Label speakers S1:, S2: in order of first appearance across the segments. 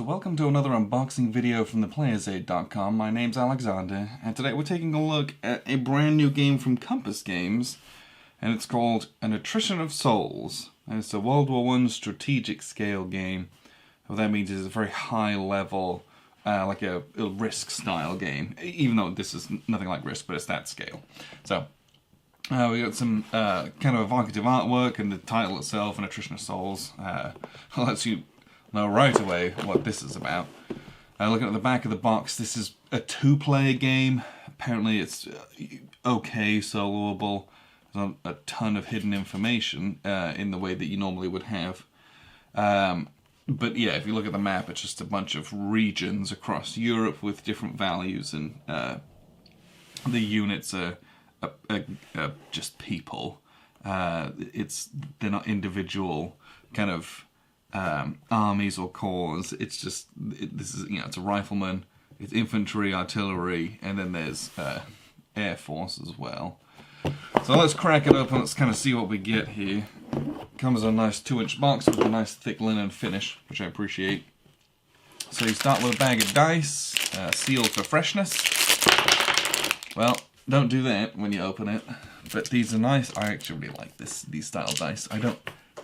S1: welcome to another unboxing video from theplayersaid.com. My name's Alexander, and today we're taking a look at a brand new game from Compass Games, and it's called An Attrition of Souls. And it's a World War I strategic scale game. What that means is a very high level, like a Risk style game, even though this is nothing like Risk, but it's that scale. So, we got some kind of evocative artwork, and the title itself, An Attrition of Souls, lets you know right away what this is about. Looking at the back of the box, this is a two-player game. Apparently it's okay soloable. There's not a ton of hidden information in the way that you normally would have. But yeah, if you look at the map, it's just a bunch of regions across Europe with different values, and the units are just people. They're not individual kind of armies or corps. It's just it's a rifleman, it's infantry, artillery, and then there's air force as well. So let's crack it open. Let's kind of see what we get here. Comes in a nice 2-inch box with a nice thick linen finish, which I appreciate. So you start with a bag of dice, sealed for freshness. Well, don't do that when you open it, but these are nice. I actually really like these style dice.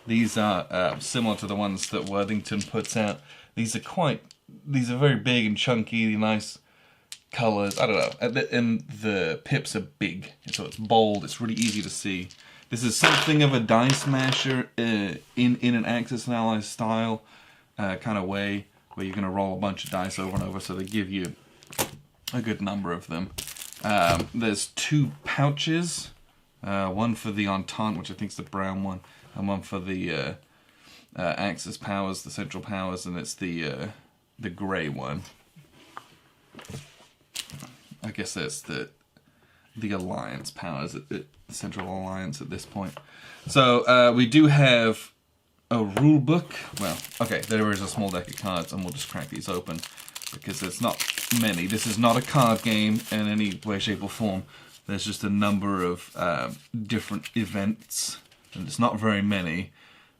S1: These are similar to the ones that Worthington puts out. These are very big and chunky, nice colors. I don't know, and the pips are big, so it's bold. It's really easy to see. This is something of a dice masher in an Axis and Allies style kind of way, where you're going to roll a bunch of dice over and over, so they give you a good number of them. There's 2 pouches, one for the Entente, which I think is the brown one, and one for the Axis powers, the Central powers, and it's the grey one. I guess that's the Alliance powers, the Central Alliance at this point. So we do have a rule book. Well, okay, there is a small deck of cards, and we'll just crack these open because there's not many. This is not a card game in any way, shape, or form. There's just a number of different events, and it's not very many,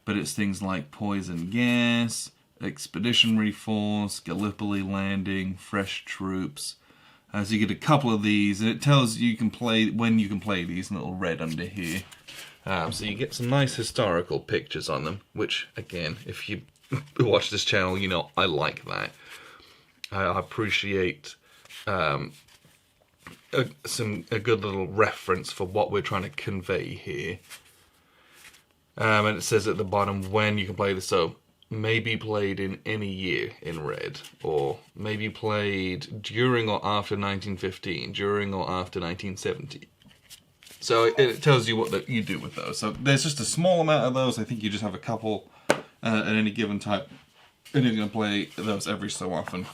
S1: but it's things like Poison Gas, Expeditionary Force, Gallipoli Landing, Fresh Troops. So you get a couple of these, and it tells you when you can play these in a little red under here. So you get some nice historical pictures on them, which, again, if you watch this channel, you know I like that. I appreciate a good little reference for what we're trying to convey here. And it says at the bottom when you can play this, so may be played in any year in red, or maybe played during or after 1915, during or after 1970. So it tells you what you do with those. So there's just a small amount of those. I think you just have a couple at any given time, and you're going to play those every so often.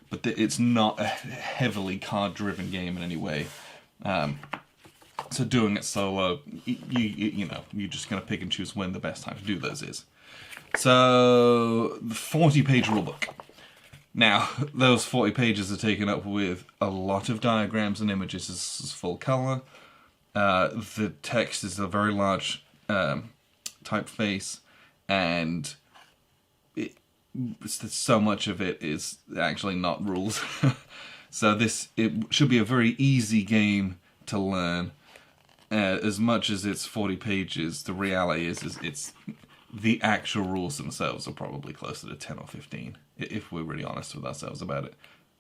S1: But it's not a heavily card-driven game in any way. So doing it solo, you're just going to pick and choose when the best time to do those is. So, the 40-page rulebook. Now, those 40 pages are taken up with a lot of diagrams and images. This is full color. The text is a very large typeface, and so much of it is actually not rules. So it should be a very easy game to learn. As much as it's 40 pages, the reality is it's the actual rules themselves are probably closer to 10 or 15, if we're really honest with ourselves about it.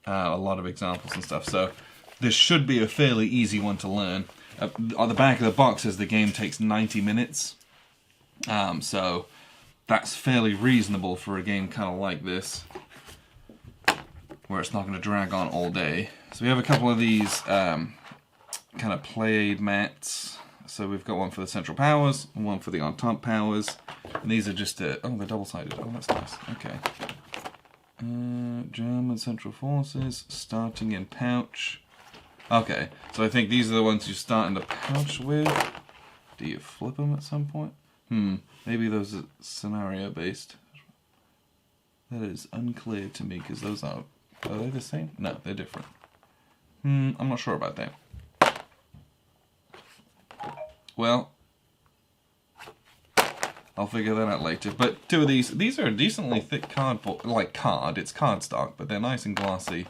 S1: A lot of examples and stuff, so this should be a fairly easy one to learn. On the back of the box says the game takes 90 minutes, so that's fairly reasonable for a game kind of like this, where it's not going to drag on all day. So we have a couple of these kind of play aid mats. So we've got one for the Central Powers, and one for the Entente Powers. And these are just, they're double-sided. Oh, that's nice. Okay. German Central Forces, starting in pouch. Okay, so I think these are the ones you start in the pouch with. Do you flip them at some point? Maybe those are scenario-based. That is unclear to me, because those are they the same? No, they're different. I'm not sure about that. Well, I'll figure that out later. But two of these are a decently thick cardboard, it's cardstock, but they're nice and glossy.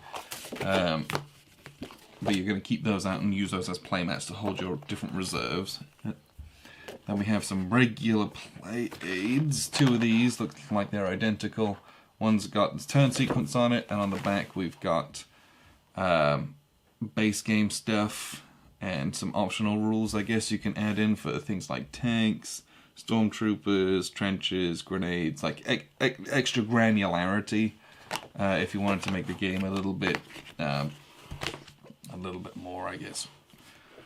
S1: But you're going to keep those out and use those as playmats to hold your different reserves. Then we have some regular play aids. Two of these look like they're identical. One's got the turn sequence on it, and on the back we've got base game stuff and some optional rules, I guess, you can add in for things like tanks, stormtroopers, trenches, grenades, like extra granularity if you wanted to make the game a little bit more, I guess,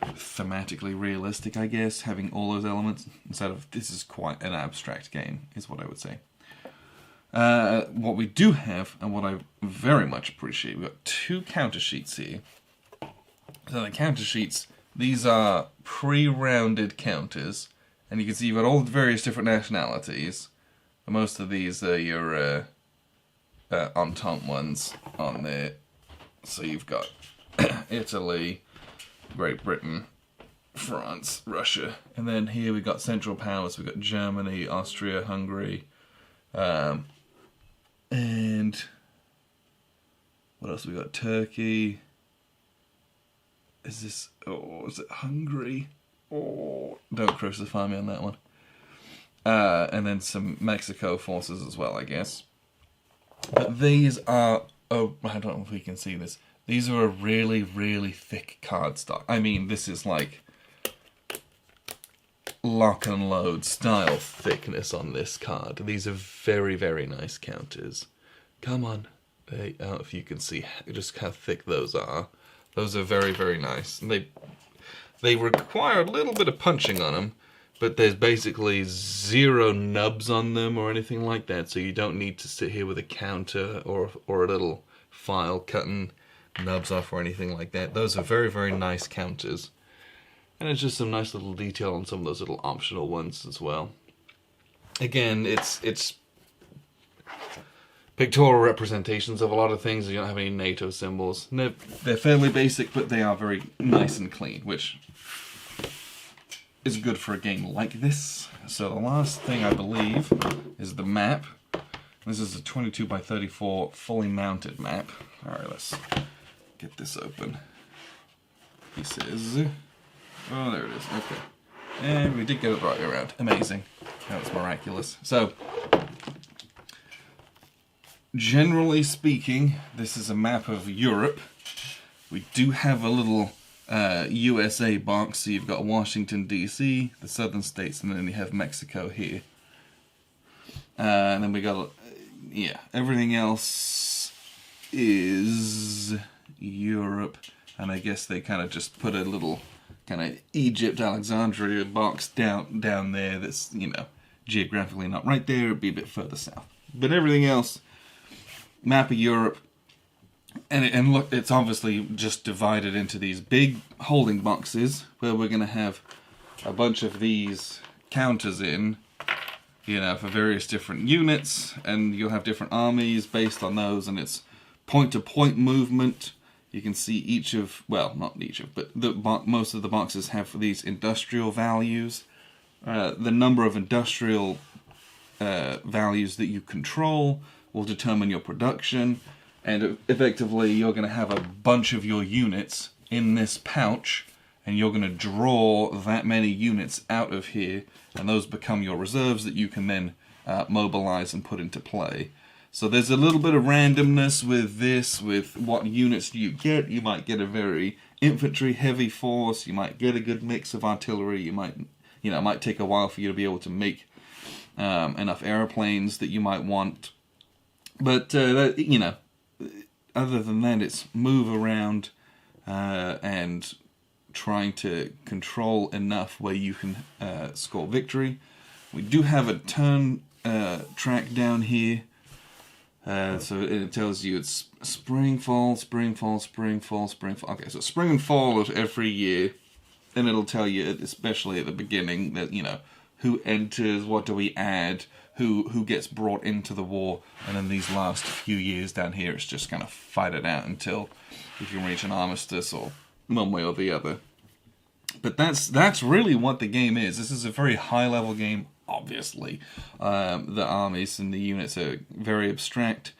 S1: thematically realistic, I guess, having all those elements instead of this is quite an abstract game, is what I would say. What we do have, and what I very much appreciate, we've got two counter sheets here. So the counter sheets, these are pre-rounded counters, and you can see you've got all the various different nationalities. Most of these are your Entente ones on there. So you've got Italy, Great Britain, France, Russia, and then here we've got Central Powers. We've got Germany, Austria, Hungary, and what else? We got Turkey. Is it Hungary? Oh, don't crucify me on that one. And then some Mexico forces as well, I guess. But these are, I don't know if we can see this. These are a really, really thick cardstock. I mean, this is like lock and load style thickness on this card. These are very, very nice counters. Come on. I don't know if you can see just how thick those are. Those are very, very nice. And they require a little bit of punching on them, but there's basically zero nubs on them or anything like that, so you don't need to sit here with a counter or a little file cutting nubs off or anything like that. Those are very, very nice counters. And it's just some nice little detail on some of those little optional ones as well. Again, it's pictorial representations of a lot of things. You don't have any NATO symbols. They're fairly basic, but they are very nice and clean, which is good for a game like this. So the last thing, I believe, is the map. This is a 22 by 34 fully mounted map. Alright, let's get this open. He says... Oh, there it is. Okay. And we did get it the right way around. Amazing. That was miraculous. So, generally speaking, this is a map of Europe. We do have a little USA box. So you've got Washington, D.C., the southern states, and then you have Mexico here. And then we got, everything else is Europe. And I guess they kind of just put a little kind of Egypt, Alexandria box down there that's, geographically not right there. It'd be a bit further south. But everything else, map of Europe, and look, it's obviously just divided into these big holding boxes where we're going to have a bunch of these counters in, for various different units, and you'll have different armies based on those, and it's point-to-point movement. You can see each of, well, not each of, but most of the boxes have these industrial values. The number of industrial values that you control will determine your production, and effectively you're going to have a bunch of your units in this pouch, and you're going to draw that many units out of here, and those become your reserves that you can then mobilize and put into play. So there's a little bit of randomness with this, with what units you get. You might get a very infantry-heavy force. You might get a good mix of artillery. You might, it might take a while for you to be able to make enough airplanes that you might want. But, other than that, it's move around and trying to control enough where you can score victory. We do have a turn track down here. So it tells you it's spring, fall, spring, fall, spring, fall, spring, fall. Okay, so spring and fall of every year. And it'll tell you, especially at the beginning, that, who enters, what do we add, who gets brought into the war. And then these last few years down here, it's just kind of fight it out until you can reach an armistice or one way or the other. But that's really what the game is. This is a very high-level game obviously. The armies and the units are very abstract.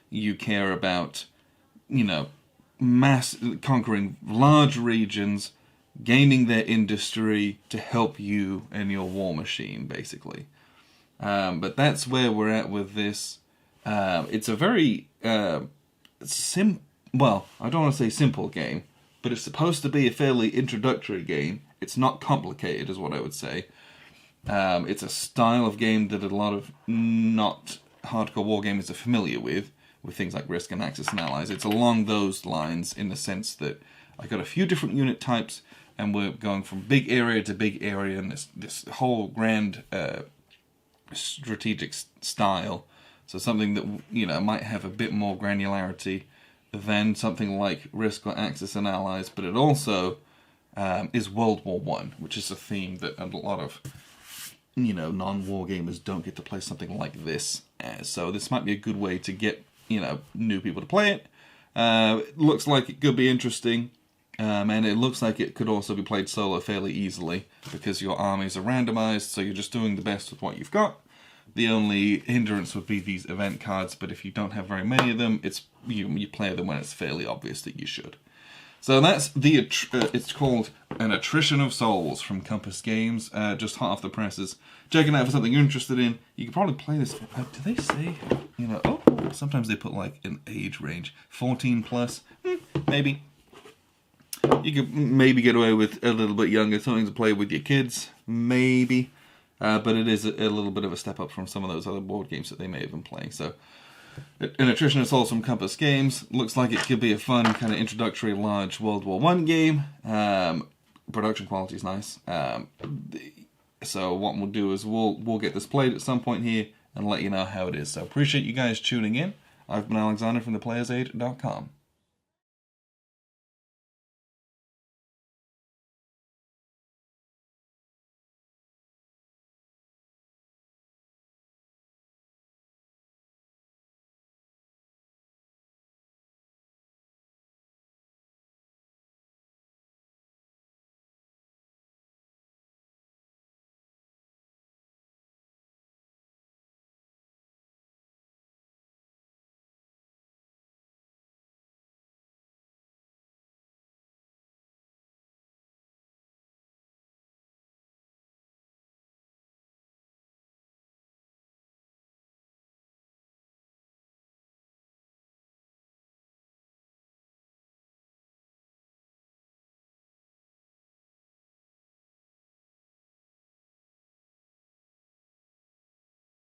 S1: You care about, conquering large regions, gaining their industry to help you and your war machine, basically. But that's where we're at with this. It's a very well, I don't want to say simple game, but it's supposed to be a fairly introductory game. It's not complicated, is what I would say. It's a style of game that a lot of not hardcore wargamers are familiar with things like Risk and Axis and Allies. It's along those lines in the sense that I got a few different unit types, and we're going from big area to big area, and this whole grand strategic style. So something that might have a bit more granularity than something like Risk or Axis and Allies, but it also is World War One, which is a theme that a lot of non-war gamers don't get to play something like this. So this might be a good way to get new people to play it. It looks like it could be interesting, and it looks like it could also be played solo fairly easily because your armies are randomized, so you're just doing the best with what you've got. The only hindrance would be these event cards, but if you don't have very many of them, you play them when it's fairly obvious that you should. So that's it's called An Attrition of Souls from Compass Games, just hot off the presses. Check it out for something you're interested in. You can probably play this. Do they say, oh, sometimes they put like an age range, 14 plus, maybe. You could maybe get away with a little bit younger, something to play with your kids, maybe. But it is a little bit of a step up from some of those other board games that they may have been playing. So, An Attrition of Souls from Compass Games looks like it could be a fun kind of introductory large World War I game. Production quality is nice. So what we'll do is we'll get this played at some point here and let you know how it is. So appreciate you guys tuning in. I've been Alexander from theplayersaid.com.